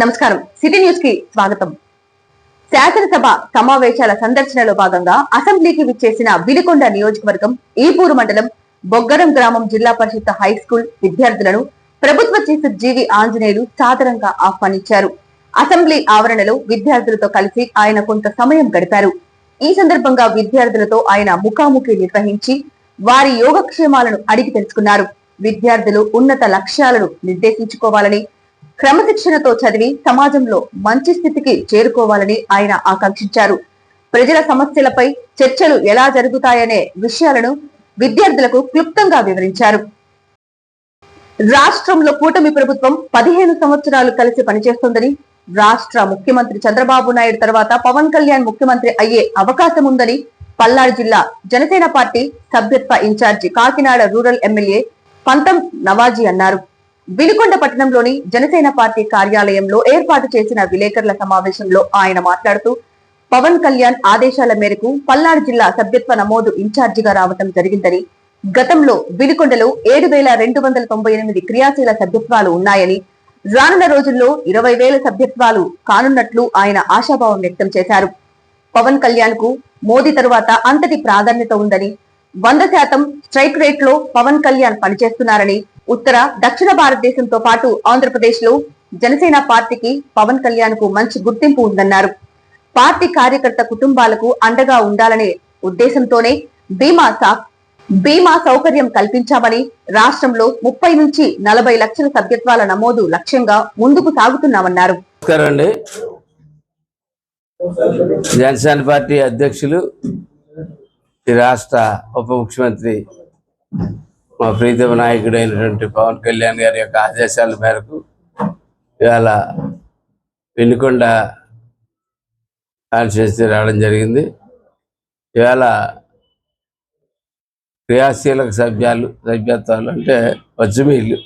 నమస్కారం. City news కి స్వాగతం. శాసనసభ సమావేశాల సందర్శనలో భాగంగా అసెంబ్లీకి విచ్చేసిన వినుకొండ నియోజకవర్గం ఈపూరు మండలం బొగ్గరం గ్రామం జిల్లా పరిషత్ హై స్కూల్ విద్యార్థులను ప్రభుత్వ చీఫ్ జీవి ఆంజనేయులు సాదరంగా ఆహ్వానించారు. అసెంబ్లీ ఆవరణలో విద్యార్థులతో కలిసి ఆయన కొంత సమయం గడిపారు. ఈ సందర్భంగా విద్యార్థులతో ఆయన ముఖాముఖి నిర్వహించి వారి యోగక్షేమాలను అడిగి తెలుసుకున్నారు. విద్యార్థులు ఉన్నత లక్ష్యాలను నిర్దేశించుకోవాలని, క్రమశిక్షణతో చదివి సమాజంలో మంచి స్థితికి చేరుకోవాలని ఆయన ఆకాంక్షించారు. ప్రజల సమస్యలపై చర్చలు ఎలా జరుగుతాయనే విషయాలను విద్యార్థులకు క్లుప్తంగా వివరించారు. రాష్ట్రంలో కూటమి ప్రభుత్వం 15 సంవత్సరాలు కలిసి పనిచేస్తోందని, రాష్ట్ర ముఖ్యమంత్రి చంద్రబాబు నాయుడు తర్వాత పవన్ కళ్యాణ్ ముఖ్యమంత్రి అయ్యే అవకాశం ఉందని పల్నాడు జిల్లా జనసేన పార్టీ సభ్యత్వ ఇన్ఛార్జి కాకినాడ రూరల్ ఎమ్మెల్యే పంతం నవాజీ అన్నారు. వినుకొండ పట్టణంలోని జనసేన పార్టీ కార్యాలయంలో ఏర్పాటు చేసిన విలేకరుల సమావేశంలో ఆయన మాట్లాడుతూ, పవన్ కళ్యాణ్ ఆదేశాల మేరకు పల్నాడు జిల్లా సభ్యత్వ నమోదు ఇన్ఛార్జిగా రావటం జరిగిందని, గతంలో వినుకొండలో 7,298 క్రియాశీల సభ్యత్వాలు ఉన్నాయని, రానున్న రోజుల్లో 20,000 సభ్యత్వాలు కానున్నట్లు ఆయన ఆశాభావం వ్యక్తం చేశారు. పవన్ కళ్యాణ్ కు మోదీ తరువాత అంతటి ప్రాధాన్యత ఉందని, 100% స్ట్రైక్ రేట్ లో పవన్ కళ్యాణ్ పనిచేస్తున్నారని, ఉత్తర దక్షిణ భారతదేశంతో పాటు ఆంధ్రప్రదేశ్ లో జనసేన పార్టీకి పవన్ కళ్యాణ్ కు మంచి గుర్తింపు ఉందన్నారు. పార్టీ కార్యకర్త కుటుంబాలకు అండగా ఉండాలనే ఉద్దేశంతోనే బీమా సౌకర్యం కల్పించామని, రాష్ట్రంలో 30 నుంచి 40 లక్షల సభ్యత్వాల నమోదు లక్ష్యంగా ముందుకు సాగుతున్నామన్నారు. జనసేన పార్టీ అధ్యక్షులు, రాష్ట్ర ఉప ముఖ్యమంత్రి, మా ప్రీతమ నాయకుడైనటువంటి పవన్ కళ్యాణ్ గారి యొక్క ఆదేశాల మేరకు ఇవాళ వినుకొండ కాన్స్టిట్యూన్సీ రావడం జరిగింది. ఇవాళ క్రియాశీలక సభ్యత్వాలు అంటే వజ్రమీళ్ళు,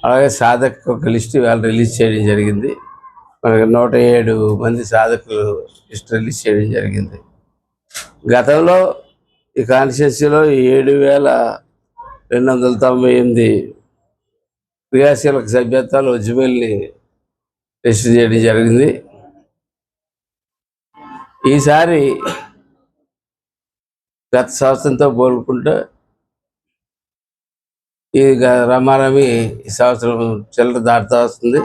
అలాగే సాధక ఒక లిస్టు ఇవాళ రిలీజ్ చేయడం జరిగింది. మనకి 107 మంది సాధకులు లిస్ట్ రిలీజ్ చేయడం జరిగింది. గతంలో ఈ కాన్స్టిట్యూన్సీలో 7,298 క్రియాశీలక సభ్యత్వాలు వజ్రమీల్ని రిజిస్టర్ చేయడం జరిగింది. ఈసారి గత సంవత్సరంతో పోల్చుకుంటే ఈ రమారమి ఈ సంవత్సరం చిల్లర దాటుతూ వస్తుంది.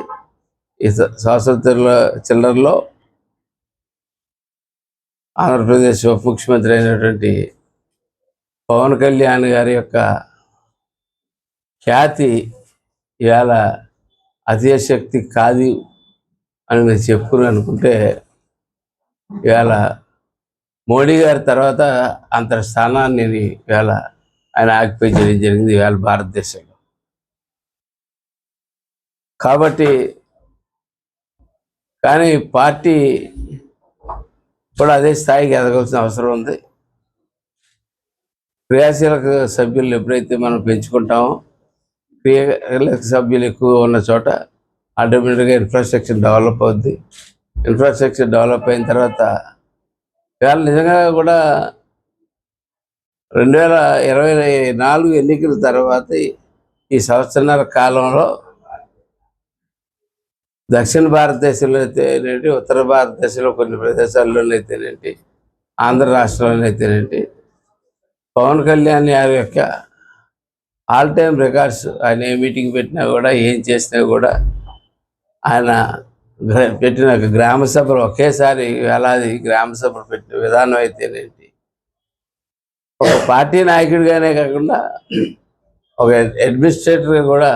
ఈ సంవత్సరం చిల్లరలో ఆంధ్రప్రదేశ్ ఉప ముఖ్యమంత్రి అయినటువంటి పవన్ కళ్యాణ్ గారి యొక్క ఖ్యాతి ఇవాళ అతిశక్తి కాదు అని నేను చెప్పుకుని అనుకుంటే, ఇవాళ మోడీ గారి తర్వాత అంత స్థానాన్ని ఇవాళ ఆయన ఆక్యుపై చేయడం జరిగింది ఇవాళ భారతదేశంలో. కాబట్టి కానీ పార్టీ కూడా అదే స్థాయికి ఎదగాల్సిన అవసరం ఉంది. క్రియాశీలక సభ్యులు ఎప్పుడైతే మనం పెంచుకుంటామో, క్రియాశీలక సభ్యులు ఎక్కువ ఉన్న చోట ఆటోమేటిక్గా ఇన్ఫ్రాస్ట్రక్చర్ డెవలప్ అవుద్ది. ఇన్ఫ్రాస్ట్రక్చర్ డెవలప్ అయిన తర్వాత ఇవాళ నిజంగా కూడా 2024 ఎన్నికల తర్వాత ఈ సంవత్సరాల కాలంలో దక్షిణ భారతదేశంలో అయితేనేంటి, ఉత్తర భారతదేశంలో కొన్ని ప్రదేశాల్లోనైతేనేంటి, ఆంధ్ర రాష్ట్రంలోనైతేనేంటి, పవన్ కళ్యాణ్ గారి యొక్క ఆల్ టైమ్ రికార్డ్స్, ఆయన ఏ మీటింగ్ పెట్టినా కూడా, ఏం చేసినా కూడా, ఆయన పెట్టిన గ్రామ సభలు ఒకేసారి వేలాది గ్రామ సభలు పెట్టిన విధానం అయితేనేంటి, ఒక పార్టీ నాయకుడిగానే కాకుండా ఒక అడ్మినిస్ట్రేటర్గా కూడా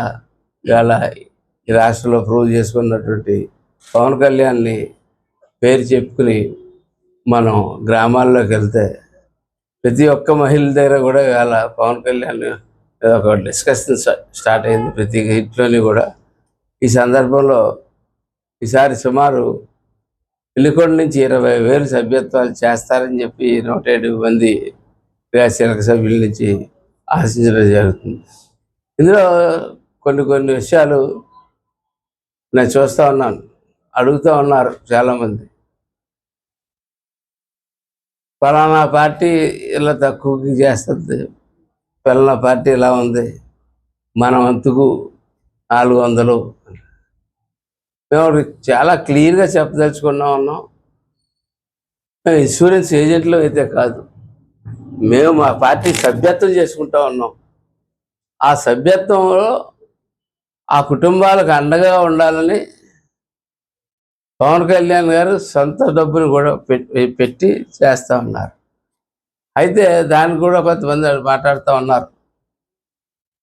ఇవాళ ఈ రాష్ట్రంలో ప్రూవ్ చేసుకున్నటువంటి పవన్ కళ్యాణ్ని పేరు చెప్పుకుని మనం గ్రామాల్లోకి వెళ్తే ప్రతి ఒక్క మహిళ దగ్గర కూడా ఇవాళ పవన్ కళ్యాణ్ ఒక డిస్కషన్ స్టార్ట్ అయింది ప్రతి ఇంట్లోని కూడా. ఈ సందర్భంలో ఈసారి సుమారు వినుకొండ నుంచి 20,000 సభ్యత్వాలు చేస్తారని చెప్పి 107 మంది క్రియాశీలక సభ్యుల నుంచి ఆశించడం జరుగుతుంది. ఇందులో కొన్ని విషయాలు నేను చూస్తూ ఉన్నాను, అడుగుతూ ఉన్నారు చాలామంది. ఫలానా పార్టీ ఇలా తక్కువకి చేస్తుంది, ఫలానా పార్టీ ఇలా ఉంది, మన వంతుకు 400 మేము చాలా క్లియర్గా ఉన్నాం. మేము ఇన్సూరెన్స్ ఏజెంట్లు అయితే కాదు, మేము మా పార్టీ సభ్యత్వం చేసుకుంటా ఉన్నాం. ఆ సభ్యత్వంలో ఆ కుటుంబాలకు అండగా ఉండాలని పవన్ కళ్యాణ్ గారు సొంత డబ్బులు కూడా పెట్టి చేస్తూ ఉన్నారు. అయితే దానికి కూడా కొంతమంది మాట్లాడుతూ ఉన్నారు,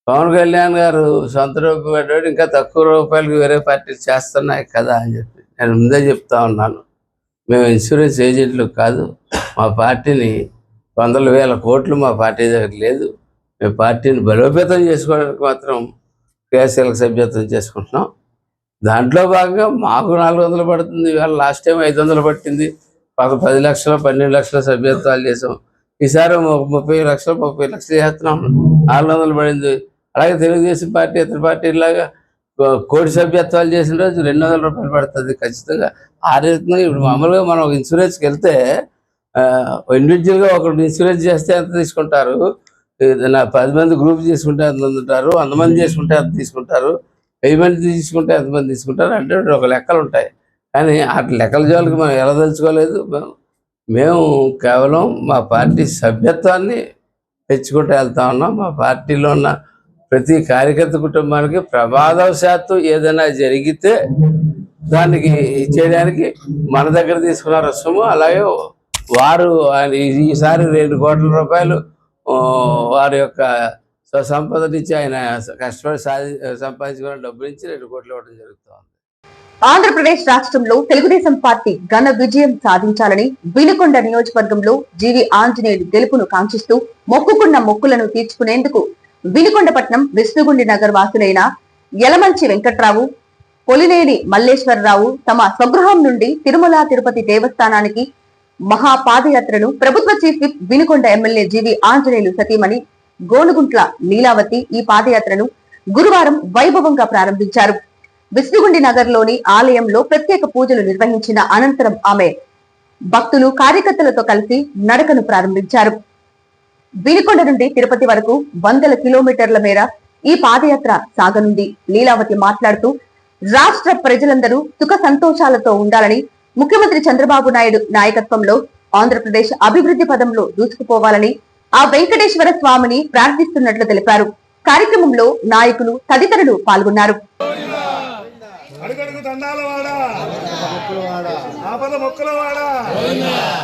పవన్ కళ్యాణ్ గారు సొంత డబ్బు పెట్టాడు, ఇంకా తక్కువ రూపాయలకి వేరే పార్టీలు చేస్తున్నాయి కదా అని చెప్పి నేను ముందే చెప్తా ఉన్నాను. మేము ఇన్సూరెన్స్ ఏజెంట్లు కాదు. మా పార్టీని 100,000 కోట్లు మా పార్టీ దగ్గర లేదు. మేము పార్టీని బలోపేతం చేసుకోవడానికి మాత్రం క్రియాశీలక సభ్యత్వం చేసుకుంటున్నాం. దాంట్లో భాగంగా మాకు 400 పడుతుంది, ఇవాళ లాస్ట్ టైం 500 పట్టింది. 10 లక్షలు 12 లక్షల సభ్యత్వాలు చేసాం. ఈసారి 30 లక్షలు చేస్తున్నాం, 400 పడింది. అలాగే తెలుగుదేశం పార్టీ ఇతర పార్టీలాగా కోటి సభ్యత్వాలు చేసిన రోజు 200 రూపాయలు పడుతుంది ఖచ్చితంగా. ఆ రీతిగా ఇప్పుడు మామూలుగా మనం ఒక ఇన్సూరెన్స్కి వెళ్తే ఇండివిజువల్గా ఒకటి ఇన్సూరెన్స్ చేస్తే ఎంత తీసుకుంటారు, 10 మంది గ్రూప్ చేసుకుంటే ఎంతమంది ఉంటారు, 100 మంది చేసుకుంటే ఎంత తీసుకుంటారు, 1000 మంది తీసుకుంటే ఎంతమంది తీసుకుంటారు అంటే ఒక లెక్కలు ఉంటాయి. కానీ ఆ లెక్కల జోలికి మనం ఎలా తెలుసుకోలేదు. మేము కేవలం మా పార్టీ సభ్యత్వాన్ని తెచ్చుకుంటూ వెళ్తా ఉన్నాం. మా పార్టీలో ఉన్న ప్రతి కార్యకర్త కుటుంబానికి ప్రమాదవశాత్తు ఏదైనా జరిగితే దానికి చేయడానికి మన దగ్గర తీసుకున్న రసము, అలాగే వారు ఈసారి 2 కోట్ల రూపాయలు వారి యొక్క సంపద నుంచి ఆయన కష్టపడి సంపాదించుకున్న డబ్బు నుంచి 2 కోట్లు ఇవ్వడం జరుగుతుంది. ఆంధ్రప్రదేశ్ రాష్ట్రంలో తెలుగుదేశం పార్టీ ఘన విజయం సాధించాలని వినుకొండ నియోజకవర్గంలో జీవి ఆంజనేయులు గెలుపును కాంక్షిస్తూ మొక్కుకున్న మొక్కులను తీర్చుకునేందుకు వినుకొండపట్నం విష్ణుగుండి నగర్ వాసులైన యలమంచి వెంకట్రావు, పొలినేని మల్లేశ్వరరావు తమ స్వగృహం నుండి తిరుమల తిరుపతి దేవస్థానానికి మహాపాదయాత్రను ప్రభుత్వ చీఫ్ విప్ వినుకొండ ఎమ్మెల్యే జీవి ఆంజనేయులు సతీమణి గోనుగుంట్ల లీలావతి ఈ పాదయాత్రను గురువారం వైభవంగా ప్రారంభించారు. విష్ణుగుండి నగర్ లోని ఆలయంలో ప్రత్యేక పూజలు నిర్వహించిన అనంతరం ఆమె భక్తులు కార్యకర్తలతో కలిసి నడకను ప్రారంభించారు. వినుకొండ నుండి తిరుపతి వరకు 100 కిలోమీటర్ల మేర ఈ పాదయాత్ర సాగనుంది. లీలావతి మాట్లాడుతూ రాష్ట్ర ప్రజలందరూ సుఖ సంతోషాలతో ఉండాలని, ముఖ్యమంత్రి చంద్రబాబు నాయుడు నాయకత్వంలో ఆంధ్రప్రదేశ్ అభివృద్ధి పదంలో దూసుకుపోవాలని ఆ వెంకటేశ్వర స్వామిని ప్రార్థిస్తున్నట్లు తెలిపారు. కార్యక్రమంలో నాయకులు తదితరులు పాల్గొన్నారు. అడుగడుగు తండాలవాడ, ఆపద మొక్కలవాడ,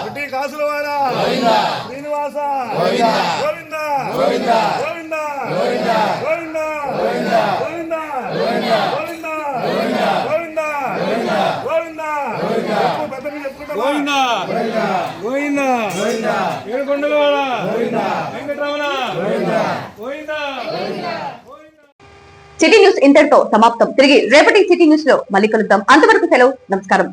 గుడ్డి కాసులవాడ, శ్రీనివాస గోవింద గోవింద గోవింద గోవింద గోవింద గోవింద గోవింద గోవింద గోవింద ఏడుకొండలవాడ వెంకటరమణ గోవింద. సిటీ న్యూస్ ఇంతటితో సమాప్తం. తిరిగి రేపటి సిటీ న్యూస్ లో మళ్ళీ కలుద్దాం. అంతవరకు సెలవు. నమస్కారం.